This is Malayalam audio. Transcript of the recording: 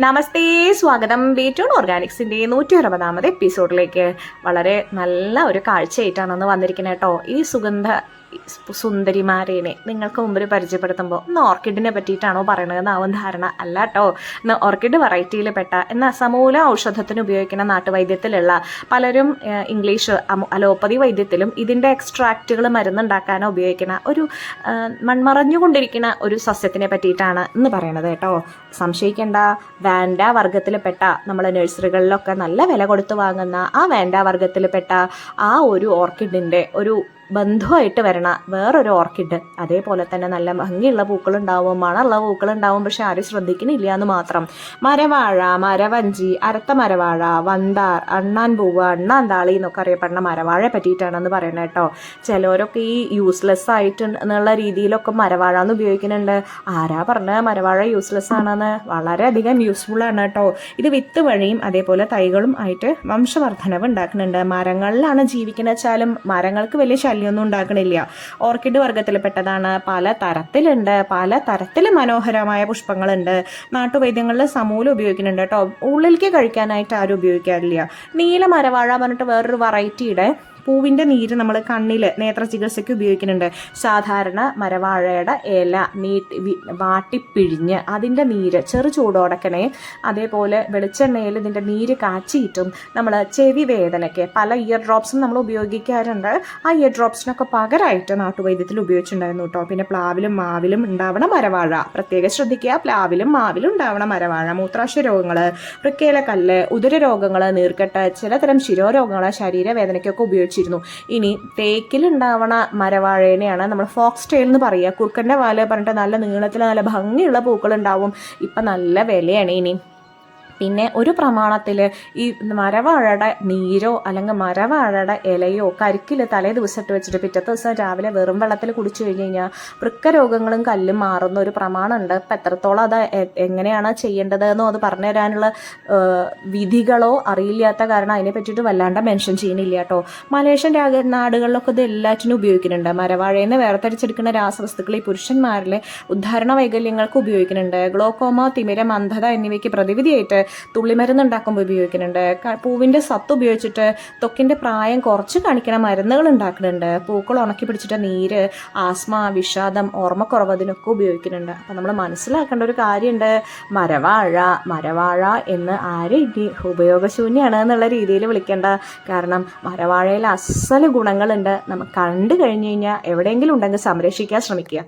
നമസ്തേ, സ്വാഗതം ബീറ്റൂൺ ഓർഗാനിക്സിൻ്റെ 160ാമത് എപ്പിസോഡിലേക്ക്. വളരെ നല്ല ഒരു കാഴ്ചയായിട്ടാണെന്ന് വന്നിരിക്കുന്നത് കേട്ടോ. ഈ സുന്ദരിമാരേനെ നിങ്ങൾക്ക് മുമ്പിൽ പരിചയപ്പെടുത്തുമ്പോൾ ഇന്ന് ഓർക്കിഡിനെ പറ്റിയിട്ടാണോ പറയണതെന്നാവും ധാരണ. അല്ല കേട്ടോ. ഇന്ന് ഓർക്കിഡ് വെറൈറ്റിയിൽ പെട്ട എന്നാൽ സമൂല ഔഷധത്തിന് ഉപയോഗിക്കുന്ന നാട്ടുവൈദ്യത്തിലുള്ള പലരും ഇംഗ്ലീഷ് അലോപ്പതി വൈദ്യത്തിലും ഇതിൻ്റെ എക്സ്ട്രാക്റ്റുകൾ മരുന്നുണ്ടാക്കാനോ ഉപയോഗിക്കുന്ന ഒരു മൺമറഞ്ഞുകൊണ്ടിരിക്കുന്ന ഒരു സസ്യത്തിനെ പറ്റിയിട്ടാണ് ഇന്ന് പറയണത് കേട്ടോ. സംശയിക്കേണ്ട. വാൻഡ വർഗത്തിൽപ്പെട്ട നമ്മൾ നഴ്സറികളിലൊക്കെ നല്ല വില കൊടുത്ത് വാങ്ങുന്ന ആ വാൻഡ വർഗത്തിൽപ്പെട്ട ആ ഒരു ഓർക്കിഡിൻ്റെ ഒരു ബന്ധുവായിട്ട് വരണ വേറൊരു ഓർക്കിഡ്. അതേപോലെ തന്നെ നല്ല ഭംഗിയുള്ള പൂക്കളുണ്ടാവും, മണമുള്ള പൂക്കളുണ്ടാവും, പക്ഷെ ആരും ശ്രദ്ധിക്കുന്നില്ല എന്ന് മാത്രം. മരവാഴ, മരവഞ്ചി, അരത്ത മരവാഴ, വണ്ടാർ, അണ്ണാൻ പൂവ്, അണ്ണാന്താളി എന്നൊക്കെ അറിയപ്പെടുന്ന മരവാഴയെ പറ്റിയിട്ടാണെന്ന് പറയണത് കേട്ടോ. ചിലവരൊക്കെ ഈ യൂസ്ലെസ് ആയിട്ട് എന്നുള്ള രീതിയിലൊക്കെ മരവാഴ എന്ന് ഉപയോഗിക്കുന്നുണ്ട്. ആരാ പറഞ്ഞത് മരവാഴ യൂസ്ലെസ് ആണെന്ന്? വളരെയധികം യൂസ്ഫുൾ ആണ് കേട്ടോ. ഇത് വിത്ത് വഴിയും അതേപോലെ തൈകളും ആയിട്ട് വംശവർദ്ധനവ് ഉണ്ടാക്കുന്നുണ്ട്. മരങ്ങളിലാണ് ജീവിക്കുന്നത് വെച്ചാലും മരങ്ങൾക്ക് വലിയ ഒന്നും ഉണ്ടാക്കണില്ല. ഓർക്കിഡ് വർഗത്തിൽപ്പെട്ടതാണ്. പല തരത്തിലുണ്ട്, പല തരത്തിൽ മനോഹരമായ പുഷ്പങ്ങളുണ്ട്. നാട്ടുവൈദ്യങ്ങളിൽ സമൂലം ഉപയോഗിക്കുന്നുണ്ട് കേട്ടോ. ഉള്ളിലേക്ക് കഴിക്കാനായിട്ട് ആരും ഉപയോഗിക്കാറില്ല. നീല മരവാഴ പറഞ്ഞിട്ട് വേറൊരു വെറൈറ്റിയുടെ പൂവിൻ്റെ നീര് നമ്മൾ കണ്ണിൽ നേത്ര ചികിത്സയ്ക്ക് ഉപയോഗിക്കുന്നുണ്ട്. സാധാരണ മരവാഴയുടെ ഇല വാട്ടിപ്പിഴിഞ്ഞ് അതിൻ്റെ നീര് ചെറു ചൂടോടക്കനെ അതേപോലെ വെളിച്ചെണ്ണയിൽ ഇതിൻ്റെ നീര് കാച്ചിയിട്ടും നമ്മൾ ചെവി വേദനയ്ക്ക് പല ഇയർ ഡ്രോപ്സും നമ്മൾ ഉപയോഗിക്കാറുണ്ട്. ആ ഇയർ ഡ്രോപ്സിനൊക്കെ പകരമായിട്ട് നാട്ടുവൈദ്യത്തിൽ ഉപയോഗിച്ചിട്ടുണ്ടായിരുന്നു കേട്ടോ. പിന്നെ പ്ലാവിലും മാവിലും ഉണ്ടാവണ മരവാഴ പ്രത്യേകം ശ്രദ്ധിക്കുക. പ്ലാവിലും മാവിലും ഉണ്ടാവണ മരവാഴ മൂത്രാശയ രോഗങ്ങൾ, വൃക്കയിലക്കല്ല്, ഉദരരോഗങ്ങൾ, നീർക്കെട്ട്, ചിലതരം ശിരോരോഗങ്ങൾ, ശരീരവേദനയ്ക്കൊക്കെ ഉപയോഗിച്ചിരുന്നു. ഇനി തേക്കിലുണ്ടാവണ മരവാഴേനെയാണ് നമ്മൾ ഫോക്സ് ടെയിൽ എന്ന് പറയുക. കുറുക്കൻ്റെ വാല് പറഞ്ഞിട്ട് നല്ല നീളത്തിൽ നല്ല ഭംഗിയുള്ള പൂക്കൾ ഉണ്ടാവും. ഇപ്പം നല്ല വിലയാണ്. ഇനി പിന്നെ ഒരു പ്രമാണത്തിൽ ഈ മരവാഴയുടെ നീരോ അല്ലെങ്കിൽ മരവാഴയുടെ ഇലയോ കരിക്കിൽ തലേ ദിവസം ഇട്ട് വെച്ചിട്ട് പിറ്റത്തെ ദിവസം രാവിലെ വെറും വെള്ളത്തിൽ കുടിച്ചു കഴിഞ്ഞ് കഴിഞ്ഞാൽ വൃക്കരോഗങ്ങളും കല്ലും മാറുന്ന ഒരു പ്രമാണമുണ്ട്. ഇപ്പം എത്രത്തോളം അത് എങ്ങനെയാണ് ചെയ്യേണ്ടതെന്നോ അത് പറഞ്ഞു തരാനുള്ള വിധികളോ അറിയില്ലാത്ത കാരണം അതിനെ പറ്റിയിട്ട് വല്ലാണ്ട് മെൻഷൻ ചെയ്യുന്നില്ല കേട്ടോ. മലേഷ്യൻ നാടുകളിലൊക്കെ ഇത് എല്ലാറ്റിനും ഉപയോഗിക്കുന്നുണ്ട്. മരവാഴയിൽ നിന്ന് വേർതിരിച്ചെടുക്കുന്ന രാസവസ്തുക്കൾ ഈ പുരുഷന്മാരിലെ ഉദ്ധാരണ വൈകല്യങ്ങൾക്ക് ഉപയോഗിക്കുന്നുണ്ട്. ഗ്ലോക്കോമ, തിമിരം, അന്ധത എന്നിവയ്ക്ക് പ്രതിവിധിയായിട്ട് തുള്ളിമരുന്നുണ്ടാക്കുമ്പോൾ ഉപയോഗിക്കുന്നുണ്ട്. പൂവിൻ്റെ സത്ത് ഉപയോഗിച്ചിട്ട് ത്വക്കിൻ്റെ പ്രായം കുറച്ച് കാണിക്കണ മരുന്നുകൾ ഉണ്ടാക്കുന്നുണ്ട്. പൂക്കൾ ഉണക്കി പിടിച്ചിട്ട് നീര്, ആസ്മ, വിഷാദം, ഓർമ്മക്കുറവ് അതിനൊക്കെ ഉപയോഗിക്കുന്നുണ്ട്. അപ്പം നമ്മൾ മനസ്സിലാക്കേണ്ട ഒരു കാര്യമുണ്ട്. മരവാഴ എന്ന് ആരും ഇനി ഉപയോഗശൂന്യമാണ് എന്നുള്ള രീതിയിൽ വിളിക്കേണ്ട. കാരണം മരവാഴയിൽ അസല് ഗുണങ്ങളുണ്ട്. നമ്മൾ കണ്ടു കഴിഞ്ഞ് കഴിഞ്ഞാൽ എവിടെയെങ്കിലും ഉണ്ടെങ്കിൽ സംരക്ഷിക്കാൻ ശ്രമിക്കുക.